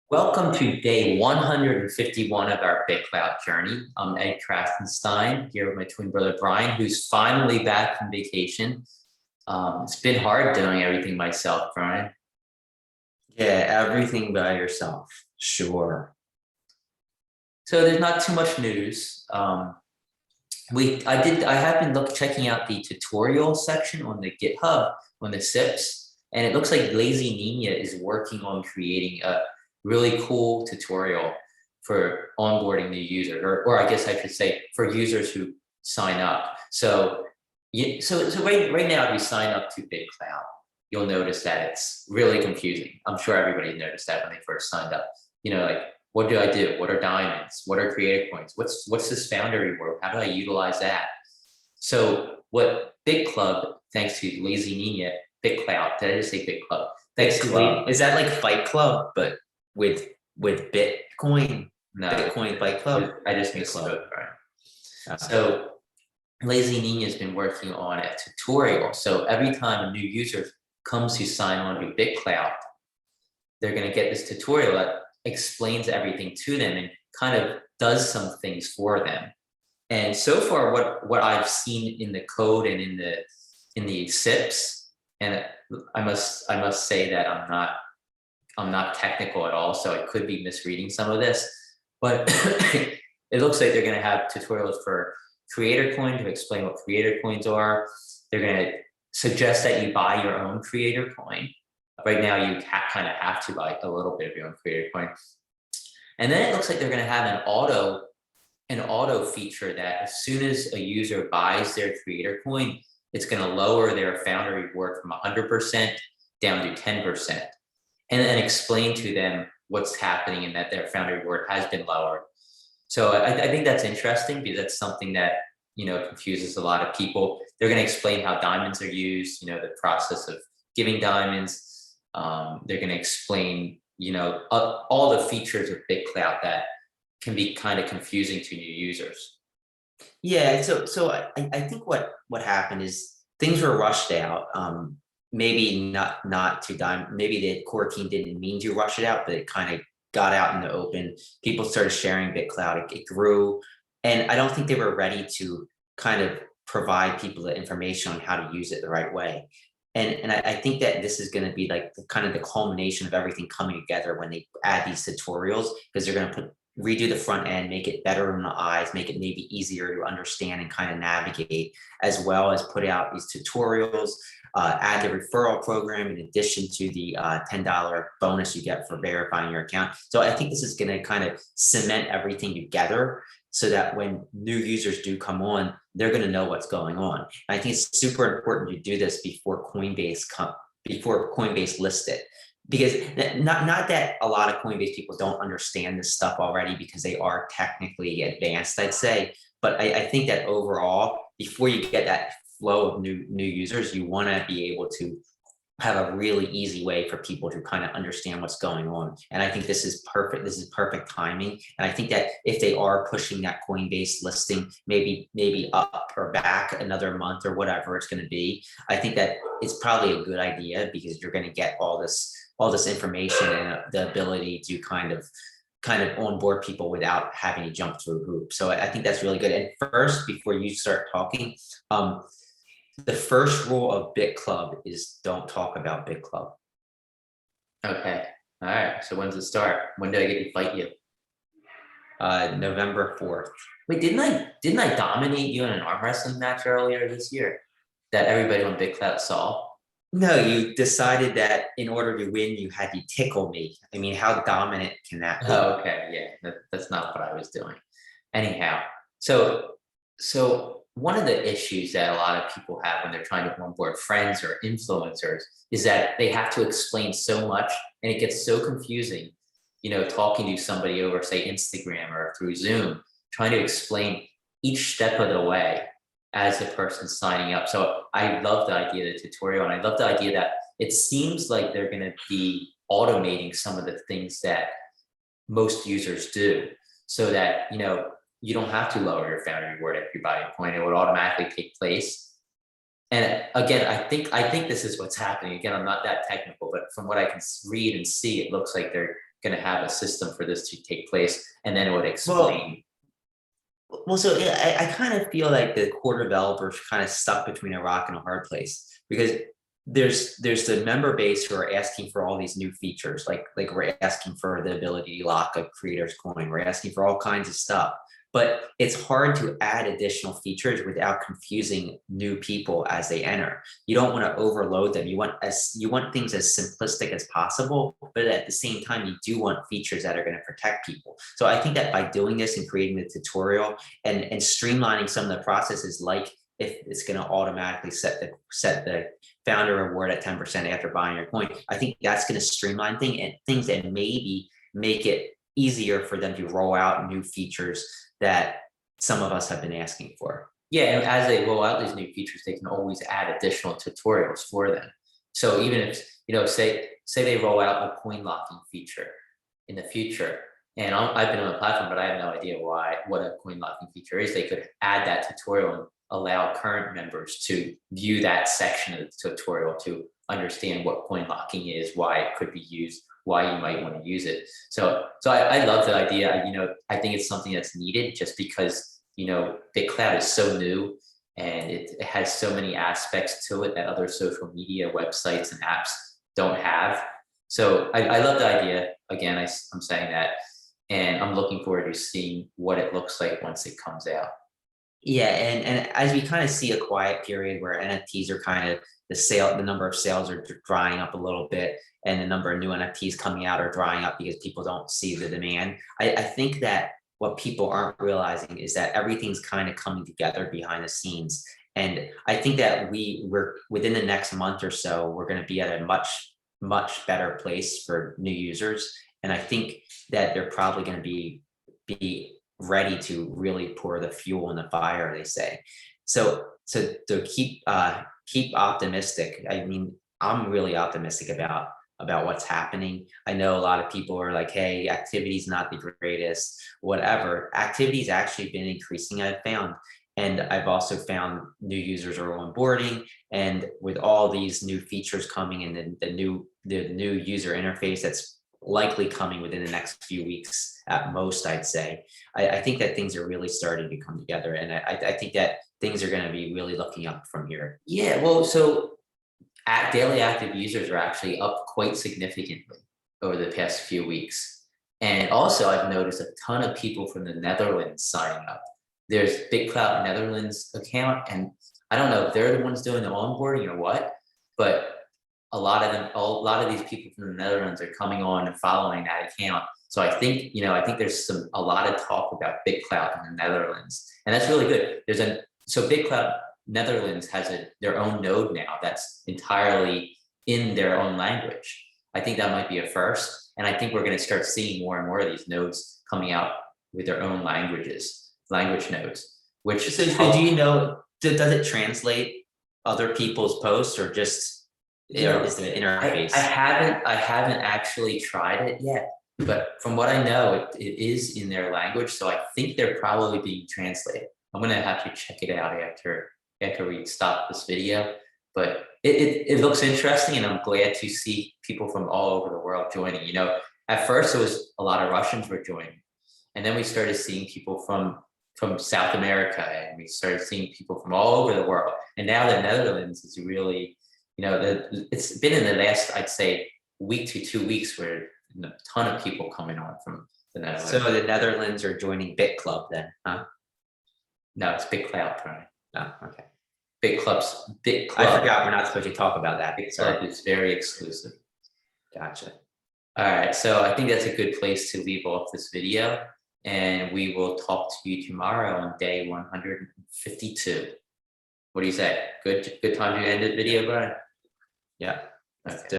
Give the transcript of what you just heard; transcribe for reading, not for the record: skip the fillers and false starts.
Welcome to day 151 of our BitClout journey. I'm Ed Krastenstein here with my twin brother Brian, who's finally back from vacation. It's been hard doing everything myself, Brian. Yeah, everything by yourself. Sure. So there's not too much news. I have been checking out the tutorial section on the GitHub on the SIPs, and it looks like Lazy Nina is working on creating a really cool tutorial for onboarding new users, or I guess I should say for users who sign up. So right now, if you sign up to BitClout, you'll notice that it's really confusing. I'm sure everybody noticed that when they first signed up. Like, what do I do? What are diamonds? What are creative points? What's this Foundry work? How do I utilize that? So what BitClub, thanks to Lazy Nina, BitClout, did I just say BitClub? Thanks to Club. Is that like Fight Club, but with Bitcoin? No, Bitcoin Fight Club? I just misspoke, right? So Lazy Nina has been working on a tutorial. So every time a new user comes to sign on to BitClout, they're going to get this tutorial that explains everything to them and kind of does some things for them. And so far, what I've seen in the code and in the SIPs, and I must say that I'm not technical at all, so I could be misreading some of this, but it looks like they're going to have tutorials for creator coin to explain what creator coins are. They're going to suggest that you buy your own creator coin. Right now, you kind of have to buy a little bit of your own creator coin. And then it looks like they're going to have an auto feature that as soon as a user buys their creator coin, it's going to lower their founder reward from 100% down to 10%. And then explain to them what's happening and that their founder reward has been lowered. So I think that's interesting because that's something that, confuses a lot of people. They're going to explain how diamonds are used, the process of giving diamonds. They're going to explain, all the features of BitClout that can be kind of confusing to new users. Yeah, so I think what happened is things were rushed out. Maybe not to dime. Maybe the core team didn't mean to rush it out, but it kind of got out in the open. People started sharing BitClout. It grew, and I don't think they were ready to kind of provide people the information on how to use it the right way. And I think that this is going to be like kind of the culmination of everything coming together when they add these tutorials, because they're going to redo the front end, make it better on the eyes, make it maybe easier to understand and kind of navigate, as well as put out these tutorials, add the referral program in addition to the $10 bonus you get for verifying your account. So I think this is going to kind of cement everything together so that when new users do come on, they're going to know what's going on. And I think it's super important to do this before Coinbase lists it. Because not that a lot of Coinbase people don't understand this stuff already, because they are technically advanced, I'd say. But I think that overall, before you get that flow of new users, you want to be able to have a really easy way for people to kind of understand what's going on. And I think this is perfect. This is perfect timing. And I think that if they are pushing that Coinbase listing, maybe up or back another month or whatever it's going to be, I think that it's probably a good idea, because you're going to get all this information and the ability to kind of onboard people without having to jump through hoops. So I think that's really good. And first, before you start talking, the first rule of BitClub is don't talk about BitClub. Okay. All right. So when's it start? When do I get to fight you? November 4th. Wait, didn't I dominate you in an arm wrestling match earlier this year that everybody on BitClout saw? No, you decided that in order to win, you had to tickle me. I mean, how dominant can that be? Oh, okay. Yeah, that's not what I was doing. Anyhow, so one of the issues that a lot of people have when they're trying to onboard friends or influencers is that they have to explain so much, and it gets so confusing, talking to somebody over, say, Instagram or through Zoom, trying to explain each step of the way as the person signing up. So I love the idea of the tutorial, and I love the idea that it seems like they're going to be automating some of the things that most users do, so that, you don't have to lower your founder reward if you buy a coin. It would automatically take place. And again, I think this is what's happening. Again, I'm not that technical, but from what I can read and see, it looks like they're going to have a system for this to take place, and then it would explain. Well, so yeah, I kind of feel like the core developers kind of stuck between a rock and a hard place, because there's the member base who are asking for all these new features, like we're asking for the ability to lock a creator's coin, we're asking for all kinds of stuff, but it's hard to add additional features without confusing new people as they enter. You don't want to overload them. You want things as simplistic as possible, but at the same time, you do want features that are going to protect people. So I think that by doing this and creating the tutorial and streamlining some of the processes, like if it's going to automatically set the founder reward at 10% after buying your coin, I think that's going to streamline things and maybe make it easier for them to roll out new features that some of us have been asking for. Yeah, and as they roll out these new features, they can always add additional tutorials for them. So even if, say they roll out a coin locking feature in the future, and I've been on the platform, but I have no idea what a coin locking feature is. They could add that tutorial and allow current members to view that section of the tutorial to understand what coin locking is, why it could be used, why you might want to use it. So I love the idea. I think it's something that's needed just because, BitClout is so new and it has so many aspects to it that other social media websites and apps don't have. So I love the idea. Again, I'm saying that, and I'm looking forward to seeing what it looks like once it comes out. Yeah, and as we kind of see a quiet period where NFTs are kind of the number of sales are drying up a little bit, and the number of new NFTs coming out are drying up because people don't see the demand. I think that what people aren't realizing is that everything's kind of coming together behind the scenes. And I think that we're within the next month or so, we're going to be at a much better place for new users. And I think that they're probably going to be ready to really pour the fuel in the fire, they say. So to keep optimistic. I mean, I'm really optimistic about what's happening. I know a lot of people are like, hey, activity's not the greatest, whatever. Activity's actually been increasing, I've found. And I've also found new users are onboarding, and with all these new features coming and the new user interface that's likely coming within the next few weeks at most, I'd say. I think that things are really starting to come together, and I think that things are going to be really looking up from here. Yeah, well, so daily active users are actually up quite significantly over the past few weeks. And also I've noticed a ton of people from the Netherlands signing up. There's BitClout Netherlands account, and I don't know if they're the ones doing the onboarding or what, but a lot of these people from the Netherlands are coming on and following that account. So I think, there's a lot of talk about BitClout in the Netherlands, and that's really good. So BitClout Netherlands has their own node now that's entirely in their own language. I think that might be a first, and I think we're going to start seeing more and more of these nodes coming out with their own language nodes. Which so do you know? Does it translate other people's posts, or just is the interface? I haven't actually tried it yet, but from what I know, it is in their language. So I think they're probably being translated. I'm gonna have to check it out after we stop this video. But it looks interesting, and I'm glad to see people from all over the world joining. At first it was a lot of Russians were joining, and then we started seeing people from South America, and we started seeing people from all over the world. And now the Netherlands is really, it's been in the last, I'd say, week to 2 weeks where a ton of people coming on from the Netherlands. So the Netherlands are joining BitClub then, huh? No, it's BitClout, right? Oh, okay. BitClub. I forgot we're not supposed to talk about that. BitClub is very exclusive. Gotcha. All right, so I think that's a good place to leave off this video, and we will talk to you tomorrow on day 152. What do you say? Good time to end the video, Brian? Yeah. Okay.